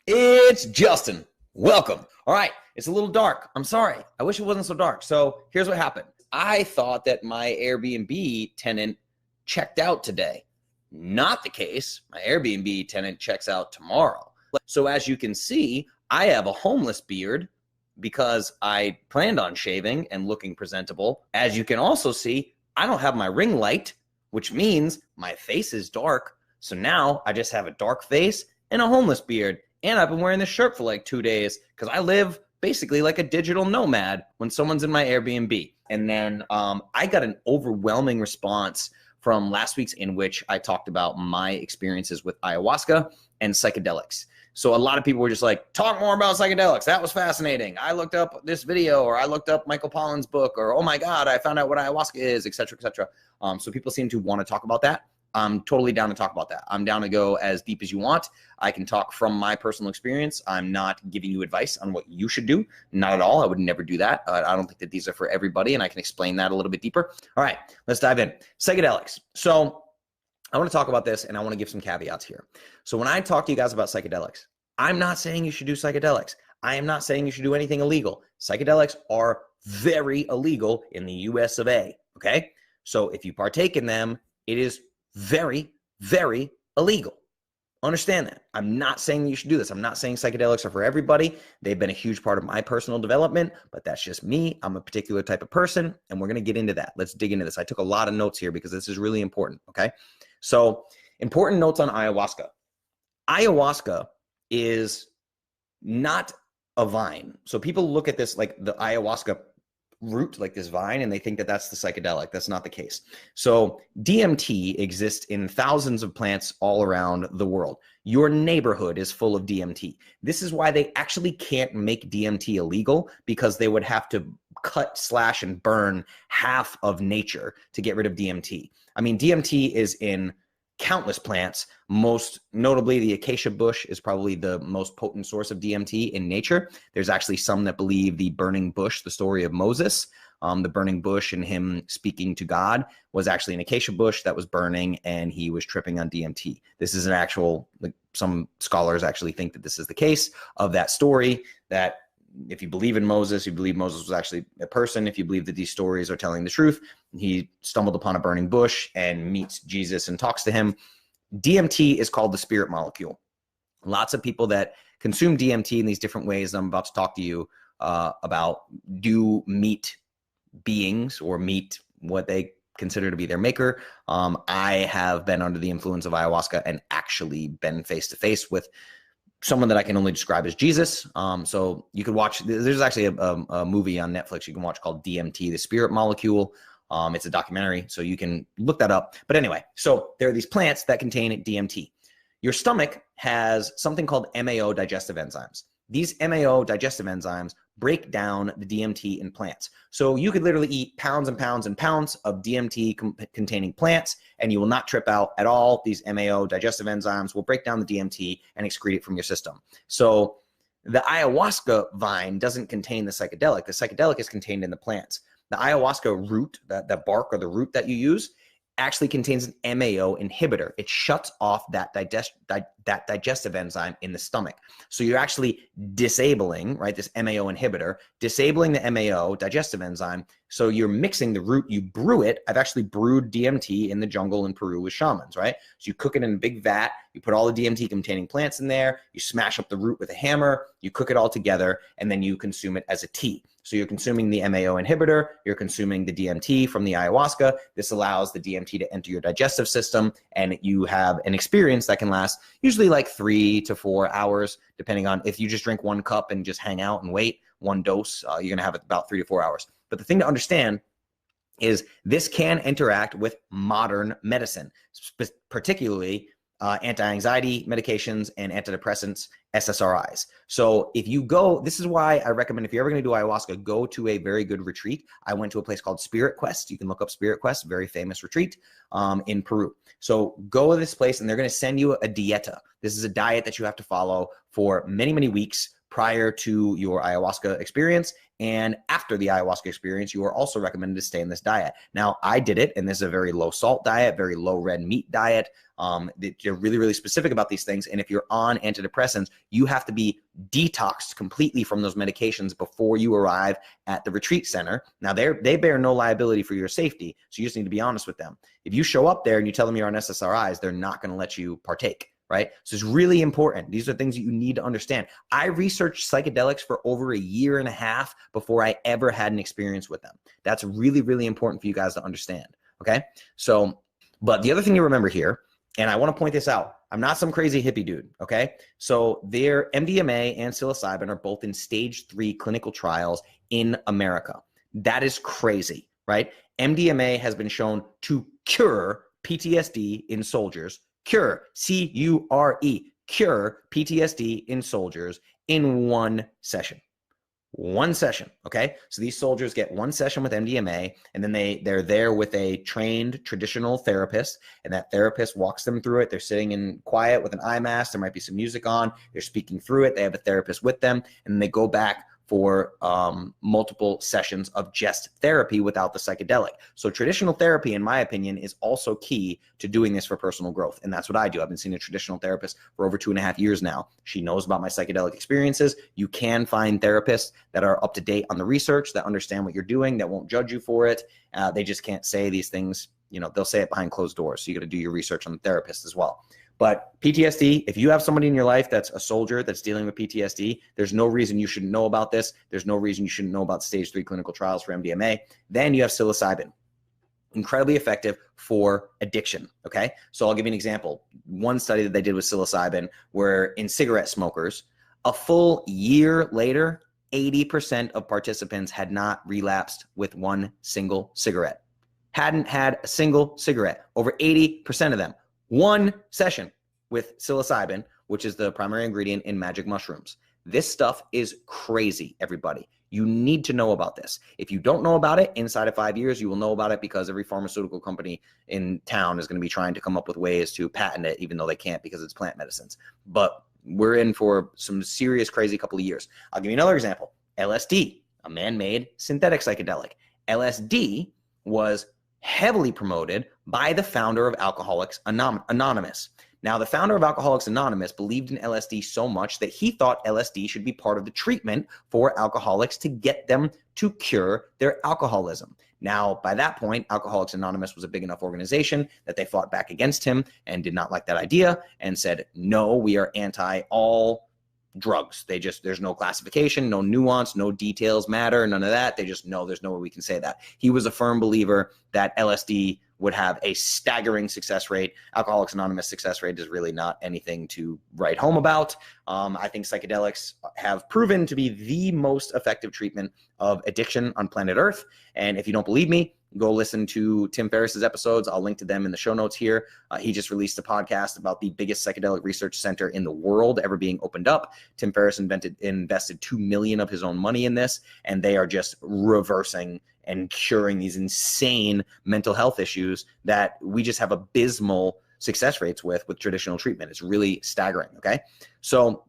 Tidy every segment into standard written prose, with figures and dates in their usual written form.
It's Justin. Welcome. All right, it's a little dark. I'm sorry. I wish it wasn't so dark. So here's what happened. I thought that my Airbnb tenant checked out today. Not the case. My Airbnb tenant checks out tomorrow. So as you can see, I have a homeless beard because I planned on shaving and looking presentable. As you can also see, I don't have my ring light, which means my face is dark. So now I just have a dark face and a homeless beard. And I've been wearing this shirt for like 2 days because I live basically like a digital nomad when someone's in my Airbnb. And then I got an overwhelming response from last week's, in which I talked about my experiences with ayahuasca and psychedelics. So a lot of people were just like, talk more about psychedelics. That was fascinating. I looked up this video, or I looked up Michael Pollan's book, or oh my God, I found out what ayahuasca is, et cetera, et cetera. So people seem to want to talk about that. I'm totally down to talk about that. I'm down to go as deep as you want. I can talk from my personal experience. I'm not giving you advice on what you should do. Not at all. I would never do that. I don't think that these are for everybody, and I can explain that a little bit deeper. All right, let's dive in. Psychedelics. So I want to talk about this, and I want to give some caveats here. So when I talk to you guys about psychedelics, I'm not saying you should do psychedelics. I am not saying you should do anything illegal. Psychedelics are very illegal in the US of A, okay? So if you partake in them, it is very, very illegal. Understand that. I'm not saying you should do this. I'm not saying psychedelics are for everybody. They've been a huge part of my personal development, but that's just me. I'm a particular type of person, and we're going to get into that. Let's dig into this. I took a lot of notes here because this is really important, okay? So, important notes on ayahuasca. Ayahuasca is not a vine. So people look at this like the ayahuasca root, like this vine, and they think that that's the psychedelic. That's not the case. So DMT exists in thousands of plants all around the world. Your neighborhood is full of DMT. This is why they actually can't make DMT illegal, because they would have to cut, slash, and burn half of nature to get rid of DMT. I mean, DMT is in countless plants. Most notably, the acacia bush is probably the most potent source of DMT in nature. There's actually some that believe the burning bush, the story of Moses, the burning bush and him speaking to God, was actually an acacia bush that was burning, and he was tripping on DMT. This is an actual, like, some scholars actually think that this is the case of that story, that if you believe in Moses, you believe Moses was actually a person. If you believe that these stories are telling the truth, he stumbled upon a burning bush and meets Jesus and talks to him. DMT is called the spirit molecule. Lots of people that consume DMT in these different ways that I'm about to talk to you about do meet beings, or meet what they consider to be their maker. I have been under the influence of ayahuasca and actually been face to face with someone that I can only describe as Jesus. So you could watch, there's actually a movie on Netflix you can watch called DMT, the Spirit Molecule. It's a documentary, so you can look that up. But anyway, so there are these plants that contain DMT. Your stomach has something called MAO digestive enzymes. These MAO digestive enzymes break down the DMT in plants. So you could literally eat pounds and pounds and pounds of DMT containing plants, and you will not trip out at all. These MAO digestive enzymes will break down the DMT and excrete it from your system. So the ayahuasca vine doesn't contain the psychedelic. The psychedelic is contained in the plants. The ayahuasca root, that bark or the root that you use, actually contains an MAO inhibitor. It shuts off that digestive enzyme in the stomach. So you're actually disabling, right, this MAO inhibitor, disabling the MAO digestive enzyme. So you're mixing the root, you brew it. I've actually brewed DMT in the jungle in Peru with shamans, right? So you cook it in a big vat, you put all the DMT containing plants in there, you smash up the root with a hammer, you cook it all together, and then you consume it as a tea. So you're consuming the MAO inhibitor, you're consuming the DMT from the ayahuasca. This allows the DMT to enter your digestive system, and you have an experience that can last usually like 3 to 4 hours, depending on if you just drink 1 cup and just hang out and wait, 1 dose, you're gonna have about 3 to 4 hours. But the thing to understand is this can interact with modern medicine, particularly anti-anxiety medications and antidepressants, SSRIs. So if you go, this is why I recommend, if you're ever going to do ayahuasca, go to a very good retreat. I went to a place called Spirit Quest. You can look up Spirit Quest, very famous retreat in Peru. So go to this place and they're going to send you a dieta. This is a diet that you have to follow for many, many weeks prior to your ayahuasca experience. And after the ayahuasca experience, you are also recommended to stay in this diet. Now, I did it, and this is a very low salt diet, very low red meat diet. They're really, really specific about these things. And if you're on antidepressants, you have to be detoxed completely from those medications before you arrive at the retreat center. Now, they bear no liability for your safety, so you just need to be honest with them. If you show up there and you tell them you're on SSRIs, they're not going to let you partake. Right? So it's really important. These are things that you need to understand. I researched psychedelics for over a year and a half before I ever had an experience with them. That's really, really important for you guys to understand. Okay. So, but the other thing you remember here, and I want to point this out, I'm not some crazy hippie dude. Okay. So their MDMA and psilocybin are both in stage 3 clinical trials in America. That is crazy, right? MDMA has been shown to cure PTSD in soldiers. Cure, C-U-R-E, cure PTSD in soldiers in one session. One session, okay? So these soldiers get one session with MDMA, and then they're there with a trained traditional therapist, and that therapist walks them through it. They're sitting in quiet with an eye mask. There might be some music on. They're speaking through it. They have a therapist with them, and then they go back for multiple sessions of just therapy without the psychedelic. So traditional therapy, in my opinion, is also key to doing this for personal growth. And that's what I do. I've been seeing a traditional therapist for over 2.5 years now. She knows about my psychedelic experiences. You can find therapists that are up to date on the research, that understand what you're doing, that won't judge you for it. They just can't say these things. You know, they'll say it behind closed doors. So you got to do your research on the therapist as well. But PTSD, if you have somebody in your life that's a soldier that's dealing with PTSD, there's no reason you shouldn't know about this. There's no reason you shouldn't know about stage 3 clinical trials for MDMA. Then you have psilocybin, incredibly effective for addiction, okay? So I'll give you an example. One study that they did with psilocybin where in cigarette smokers, a full year later, 80% of participants had not relapsed with one single cigarette. Hadn't had a single cigarette. Over 80% of them. One session with psilocybin, which is the primary ingredient in magic mushrooms. This stuff is crazy, everybody. You need to know about this. If you don't know about it, inside of 5 years, you will know about it because every pharmaceutical company in town is going to be trying to come up with ways to patent it, even though they can't because it's plant medicines. But we're in for some serious, crazy couple of years. I'll give you another example. LSD, a man-made synthetic psychedelic. LSD was heavily promoted by the founder of Alcoholics Anonymous. Now, the founder of Alcoholics Anonymous believed in LSD so much that he thought LSD should be part of the treatment for alcoholics to get them to cure their alcoholism. Now, by that point, Alcoholics Anonymous was a big enough organization that they fought back against him and did not like that idea and said, no, we are anti all drugs. There's no classification, no nuance, no details matter, none of that. They just know there's no way we can say that. He was a firm believer that LSD would have a staggering success rate. Alcoholics Anonymous success rate is really not anything to write home about. I think psychedelics have proven to be the most effective treatment of addiction on planet Earth. And if you don't believe me, go listen to Tim Ferriss's episodes. I'll link to them in the show notes here. He just released a podcast about the biggest psychedelic research center in the world ever being opened up. Tim Ferriss invested $2 million of his own money in this, and they are just reversing and curing these insane mental health issues that we just have abysmal success rates with traditional treatment. It's really staggering, okay? So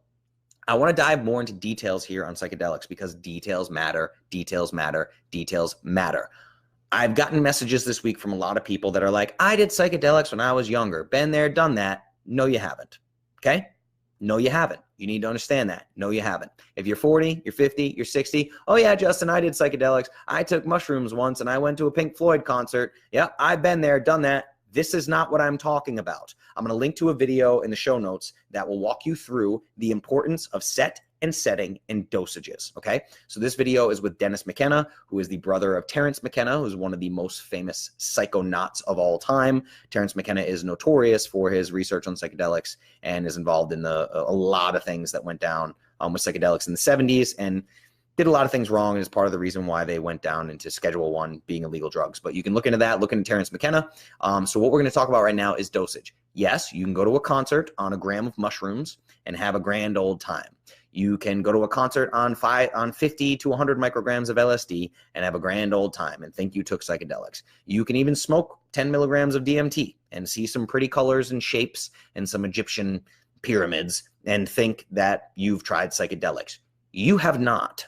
I want to dive more into details here on psychedelics because details matter, details matter, details matter. I've gotten messages this week from a lot of people that are like, I did psychedelics when I was younger. Been there, done that. No, you haven't. Okay? No, you haven't. You need to understand that. No, you haven't. If you're 40, you're 50, you're 60. Oh, yeah, Justin, I did psychedelics. I took mushrooms once and I went to a Pink Floyd concert. Yeah, I've been there, done that. This is not what I'm talking about. I'm going to link to a video in the show notes that will walk you through the importance of set and setting and dosages, okay? So this video is with Dennis McKenna, who is the brother of Terrence McKenna, who's one of the most famous psychonauts of all time. Terrence McKenna is notorious for his research on psychedelics and is involved in a lot of things that went down with psychedelics in the 70s and did a lot of things wrong and is part of the reason why they went down into Schedule I being illegal drugs. But you can look into that, look into Terrence McKenna. So what we're going to talk about right now is dosage. Yes, you can go to a concert on a gram of mushrooms and have a grand old time. You can go to a concert on 50 to 100 micrograms of LSD and have a grand old time and think you took psychedelics. You can even smoke 10 milligrams of DMT and see some pretty colors and shapes and some Egyptian pyramids and think that you've tried psychedelics. You have not.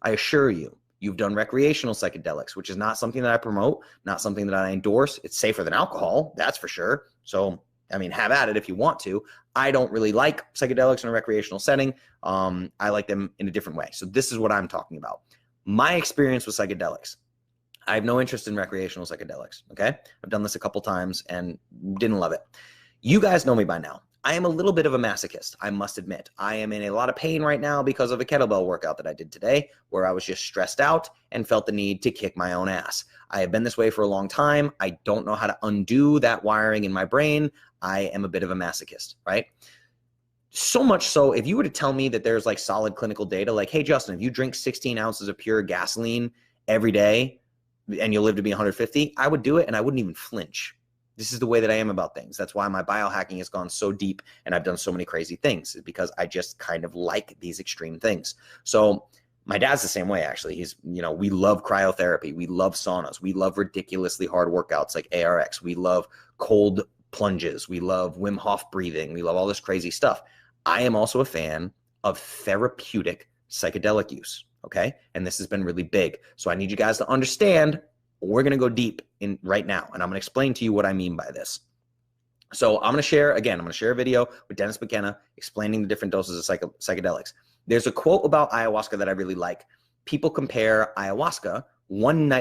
I assure you, You've done recreational psychedelics, which is not something that I promote, not something that I endorse. It's safer than alcohol, that's for sure. So, I mean, have at it if you want to. I don't really like psychedelics in a recreational setting. I like them in a different way. So this is what I'm talking about. My experience with psychedelics. I have no interest in recreational psychedelics, okay? I've done this a couple times and didn't love it. You guys know me by now. I am a little bit of a masochist, I must admit. I am in a lot of pain right now because of a kettlebell workout that I did today where I was just stressed out and felt the need to kick my own ass. I have been this way for a long time. I don't know how to undo that wiring in my brain. I am a bit of a masochist, right? So much so, if you were to tell me that there's like solid clinical data, like, hey, Justin, if you drink 16 ounces of pure gasoline every day and you'll live to be 150, I would do it and I wouldn't even flinch. This is the way that I am about things. That's why my biohacking has gone so deep and I've done so many crazy things, because I just kind of like these extreme things. So my dad's the same way, actually. He's, we love cryotherapy. We love saunas. We love ridiculously hard workouts like ARX. We love cold plunges. We love Wim Hof breathing. We love all this crazy stuff. I am also a fan of therapeutic psychedelic use, okay? And this has been really big. So I need you guys to understand, we're going to go deep in right now, and I'm going to explain to you what I mean by this. So I'm going to share a video with Dennis McKenna explaining the different doses of psychedelics. There's a quote about ayahuasca that I really like. People compare ayahuasca,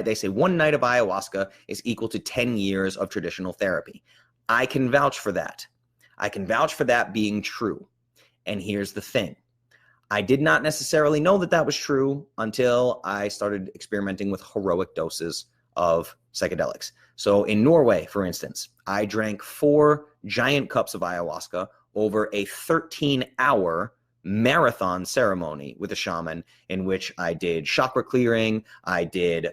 they say one night of ayahuasca is equal to 10 years of traditional therapy. I can vouch for that. I can vouch for that being true. And here's the thing. I did not necessarily know that that was true until I started experimenting with heroic doses of psychedelics. So in Norway, for instance, I drank 4 giant cups of ayahuasca over a 13-hour marathon ceremony with a shaman in which I did chakra clearing, I did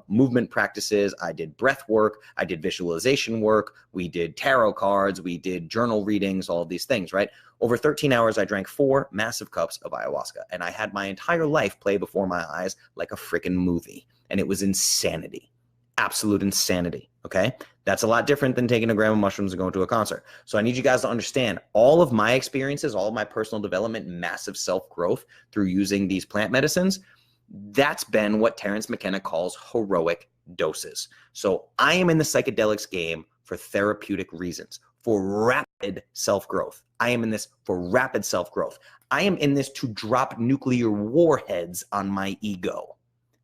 movement practices, I did breath work, I did visualization work, we did tarot cards, we did journal readings, all of these things, right? Over 13 hours, I drank 4 massive cups of ayahuasca, and I had my entire life play before my eyes like a freaking movie, and it was insanity. Absolute insanity, okay? That's a lot different than taking a gram of mushrooms and going to a concert. So I need you guys to understand all of my experiences, all of my personal development, massive self-growth through using these plant medicines, that's been what Terence McKenna calls heroic doses. So I am in the psychedelics game for therapeutic reasons, for rapid self-growth. I am in this for rapid self-growth. I am in this to drop nuclear warheads on my ego.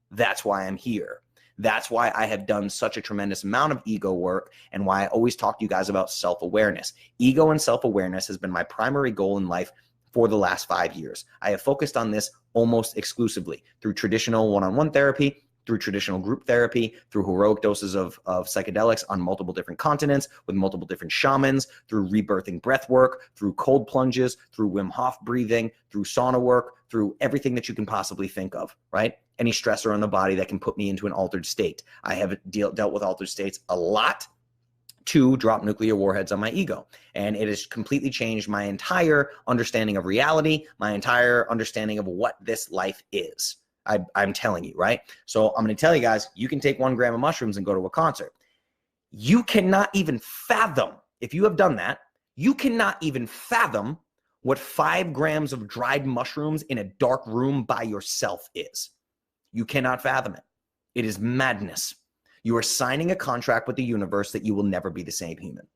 That's why I'm here. That's why I have done such a tremendous amount of ego work and why I always talk to you guys about self-awareness. Ego and self-awareness has been my primary goal in life for the last 5 years. I have focused on this almost exclusively through traditional one-on-one therapy, through traditional group therapy, through heroic doses of psychedelics on multiple different continents with multiple different shamans, through rebirthing breath work, through cold plunges, through Wim Hof breathing, through sauna work, through everything that you can possibly think of, right? Any stressor on the body that can put me into an altered state. I have dealt with altered states a lot to drop nuclear warheads on my ego. And it has completely changed my entire understanding of reality, my entire understanding of what this life is. I'm telling you, right? So I'm going to tell you guys, you can take 1 gram of mushrooms and go to a concert. You cannot even fathom, if you have done that, you cannot even fathom what 5 grams of dried mushrooms in a dark room by yourself is. You cannot fathom it. It is madness. You are signing a contract with the universe that you will never be the same human.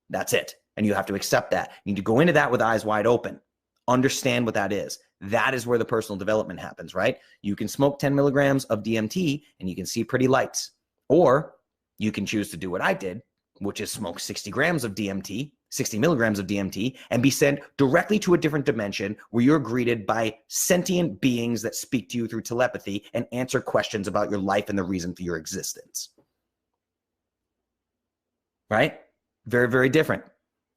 That's it. And you have to accept that. You need to go into that with eyes wide open. Understand what that is. That is where the personal development happens, right? You can smoke 10 milligrams of DMT and you can see pretty lights. Or you can choose to do what I did, which is smoke 60 grams of DMT, 60 milligrams of DMT, and be sent directly to a different dimension where you're greeted by sentient beings that speak to you through telepathy and answer questions about your life and the reason for your existence. Right? Very, very different.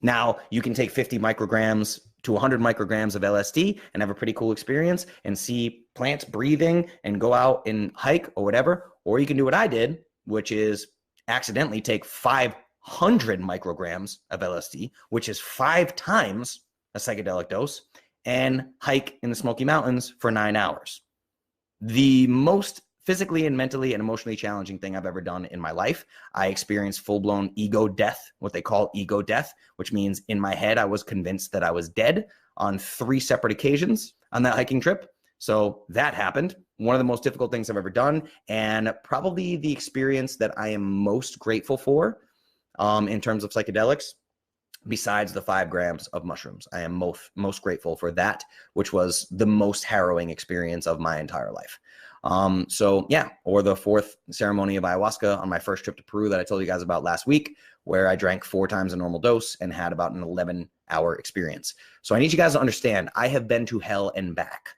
Now, you can take 50 micrograms to 100 micrograms of LSD and have a pretty cool experience and see plants breathing and go out and hike or whatever. Or you can do what I did, which is accidentally take 500 micrograms of LSD, which is 5 times a psychedelic dose, and hike in the Smoky Mountains for 9 hours. The most physically and mentally and emotionally challenging thing I've ever done in my life. I experienced full-blown ego death, what they call ego death, which means in my head, I was convinced that I was dead on 3 separate occasions on that hiking trip. So that happened. one of the most difficult things I've ever done, and probably the experience that I am most grateful for in terms of psychedelics, besides the 5 grams of mushrooms. I am most grateful for that, which was the most harrowing experience of my entire life. So yeah, or the 4th ceremony of ayahuasca on my first trip to Peru that I told you guys about last week, where I drank 4 times a normal dose and had about an 11-hour experience. So I need you guys to understand, I have been to hell and back.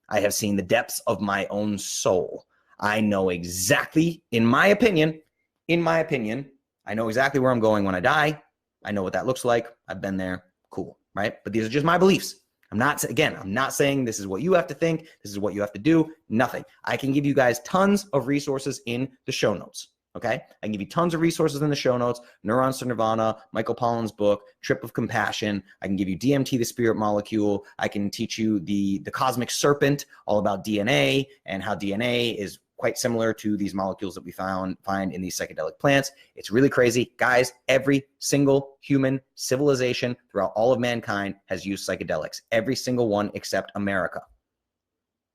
I have seen the depths of my own soul. I know exactly, in my opinion, I know exactly where I'm going when I die. I know what that looks like. I've been there. Cool, right? But these are just my beliefs. I'm not saying this is what you have to think. This is what you have to do. Nothing. I can give you guys tons of resources in the show notes. Okay? I can give you tons of resources in the show notes. Neurons to Nirvana, Michael Pollan's book, Trip of Compassion. I can give you DMT, the spirit molecule. I can teach you the cosmic serpent, all about DNA and how DNA is quite similar to these molecules that we find in these psychedelic plants. It's really crazy. Guys, every single human civilization throughout all of mankind has used psychedelics. Every single one except America.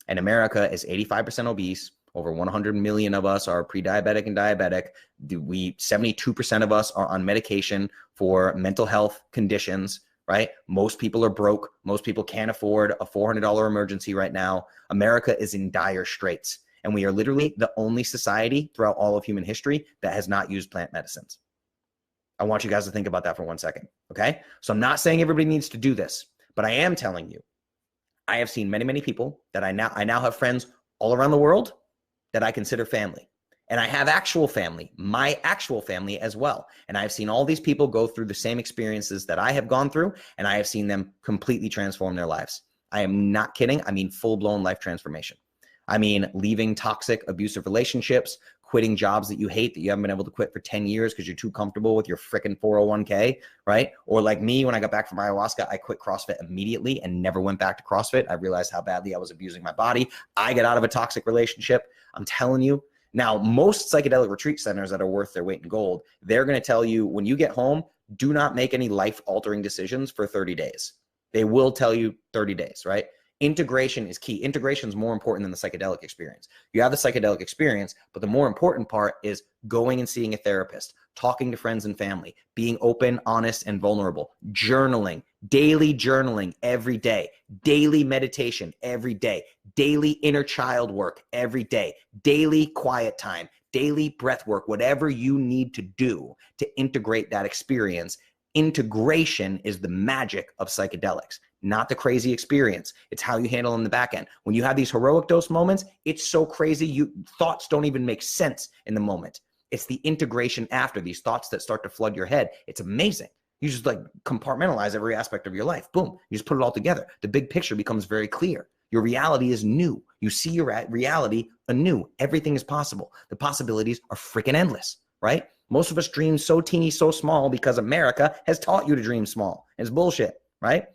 And America is 85% obese. Over 100 million of us are pre-diabetic and diabetic. 72% of us are on medication for mental health conditions, right? Most people are broke. Most people can't afford a $400 emergency right now. America is in dire straits. And we are literally the only society throughout all of human history that has not used plant medicines. I want you guys to think about that for 1 second, okay? So I'm not saying everybody needs to do this, but I am telling you, I have seen many, many people that I now have friends all around the world that I consider family. And I have actual family, my actual family as well. And I've seen all these people go through the same experiences that I have gone through, and I have seen them completely transform their lives. I am not kidding. I mean, full-blown life transformation. I mean, leaving toxic, abusive relationships, quitting jobs that you hate that you haven't been able to quit for 10 years because you're too comfortable with your freaking 401k, right? Or like me, when I got back from ayahuasca, I quit CrossFit immediately and never went back to CrossFit. I realized how badly I was abusing my body. I got out of a toxic relationship. I'm telling you. Now, most psychedelic retreat centers that are worth their weight in gold, they're going to tell you when you get home, do not make any life-altering decisions for 30 days. They will tell you 30 days, right? Integration is key. Integration is more important than the psychedelic experience. You have the psychedelic experience, but the more important part is going and seeing a therapist, talking to friends and family, being open, honest, and vulnerable, journaling, daily journaling every day, daily meditation every day, daily inner child work every day, daily quiet time, daily breath work, whatever you need to do to integrate that experience. Integration is the magic of psychedelics, not the crazy experience. It's how you handle in the back end. When you have these heroic dose moments, it's so crazy, thoughts don't even make sense in the moment. It's the integration after, these thoughts that start to flood your head. It's amazing. You just like compartmentalize every aspect of your life. Boom, you just put it all together. The big picture becomes very clear. Your reality is new. You see your reality anew. Everything is possible. The possibilities are freaking endless, right? Most of us dream so teeny, so small because America has taught you to dream small. It's bullshit, right?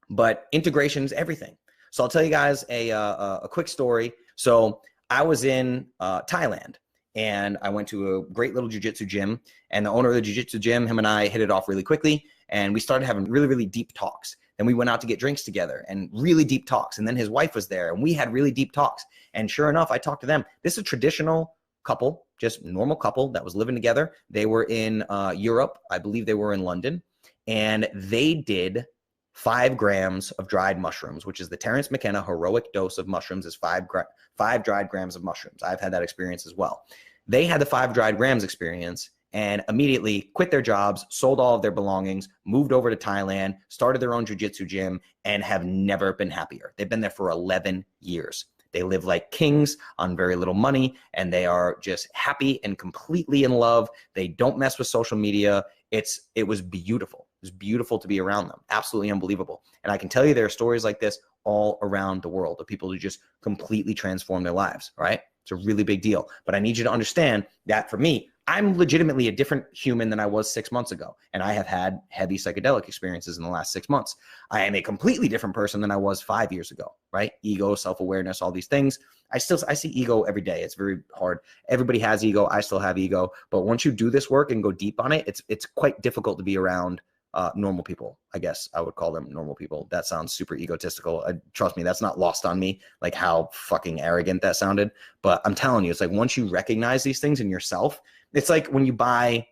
But integration is everything. So I'll tell you guys a quick story. So I was in Thailand, and I went to a great little jiu-jitsu gym, and the owner of the jiu-jitsu gym, him and I hit it off really quickly, and we started having really, really deep talks. Then we went out to get drinks together and really deep talks. And then his wife was there, and we had really deep talks. And sure enough, I talked to them. This is a traditional couple, just normal couple that was living together. They were in Europe. I believe they were in London, and they did 5 grams of dried mushrooms, which is the Terrence McKenna heroic dose of mushrooms is 5 dried grams of mushrooms. I've had that experience as well. They had the 5 dried grams experience and immediately quit their jobs, sold all of their belongings, moved over to Thailand, started their own jiu-jitsu gym, and have never been happier. They've been there for 11 years. They live like kings on very little money, and they are just happy and completely in love. They don't mess with social media. It was beautiful. It was beautiful to be around them. Absolutely unbelievable. And I can tell you there are stories like this all around the world of people who just completely transform their lives, right? It's a really big deal. But I need you to understand that for me, I'm legitimately a different human than I was 6 months ago. And I have had heavy psychedelic experiences in the last 6 months. I am a completely different person than I was 5 years ago, right? Ego, self-awareness, all these things. I see ego every day. It's very hard. Everybody has ego. I still have ego. But once you do this work and go deep on it, it's quite difficult to be around normal people. I guess I would call them normal people. That sounds super egotistical. Trust me, that's not lost on me, like how fucking arrogant that sounded. But I'm telling you, it's like once you recognize these things in yourself, it's like when you buy,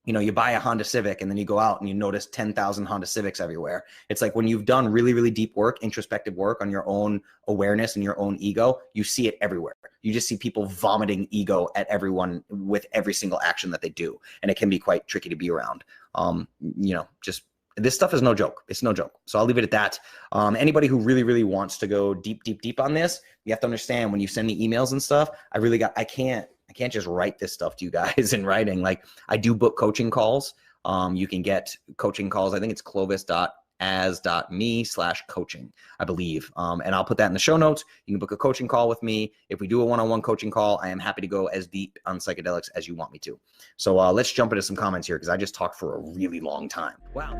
you buy a Honda Civic and then you go out and you notice 10,000 Honda Civics everywhere. It's like when you've done really, really deep work, introspective work on your own awareness and your own ego, you see it everywhere. You just see people vomiting ego at everyone with every single action that they do. And it can be quite tricky to be around. Just this stuff is no joke. It's no joke. So I'll leave it at that. Anybody who really, really wants to go deep, deep, deep on this, you have to understand when you send me emails and stuff, I can't just write this stuff to you guys in writing. Like I do book coaching calls. You can get coaching calls. I think it's clovis.as.me/coaching, I believe. And I'll put that in the show notes. You can book a coaching call with me. If we do a one-on-one coaching call, I am happy to go as deep on psychedelics as you want me to. So let's jump into some comments here because I just talked for a really long time. Wow.